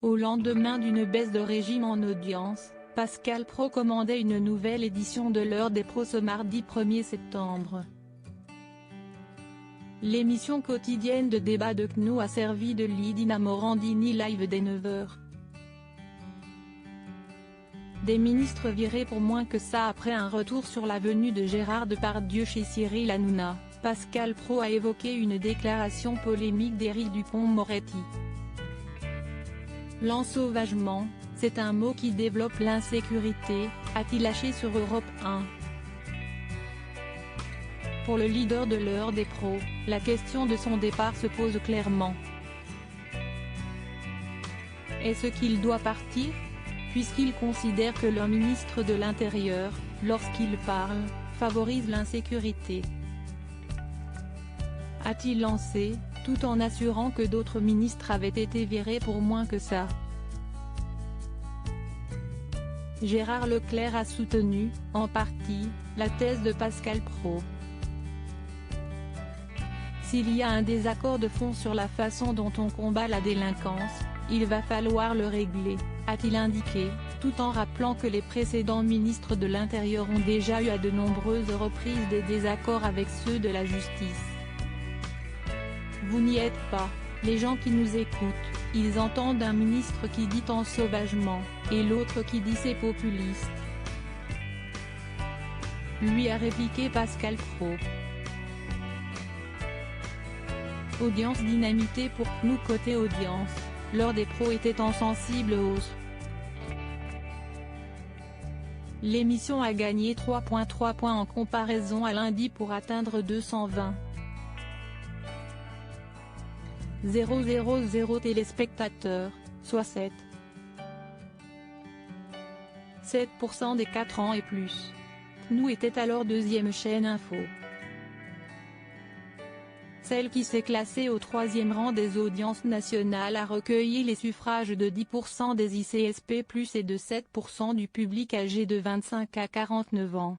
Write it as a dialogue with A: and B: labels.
A: Au lendemain d'une baisse de régime en audience, Pascal Praud commandait une nouvelle édition de l'heure des pros ce mardi 1er septembre. L'émission quotidienne de débat de CNews a servi de lead-in à Morandini Live dès 9h. Des ministres virés pour moins que ça. Après un retour sur la venue de Gérard Depardieu chez Cyril Hanouna, Pascal Praud a évoqué une déclaration polémique d'Éric Dupond-Moretti. L'ensauvagement, c'est un mot qui développe l'insécurité, a-t-il lâché sur Europe 1. Pour le leader de l'heure des pros, la question de son départ se pose clairement. Est-ce qu'il doit partir ? Puisqu'il considère que le ministre de l'Intérieur, lorsqu'il parle, favorise l'insécurité. A-t-il lancé, tout en assurant que d'autres ministres avaient été virés pour moins que ça. Gérard Leclerc a soutenu, en partie, la thèse de Pascal Praud. S'il y a un désaccord de fond sur la façon dont on combat la délinquance, il va falloir le régler, a-t-il indiqué, tout en rappelant que les précédents ministres de l'Intérieur ont déjà eu à de nombreuses reprises des désaccords avec ceux de la justice. Vous n'y êtes pas, les gens qui nous écoutent, ils entendent un ministre qui dit ensauvagement, et l'autre qui dit c'est populiste. Lui a répliqué Pascal Praud. Audience dynamitée pour CNews. Côté audience, l'heure des pros était en sensible hausse. L'émission a gagné 3,3 points en comparaison à lundi pour atteindre 220 000 téléspectateurs, soit 7% des 4 ans et plus. CNews était alors deuxième chaîne info. Celle qui s'est classée au troisième rang des audiences nationales a recueilli les suffrages de 10% des ICSP+, et de 7% du public âgé de 25 à 49 ans.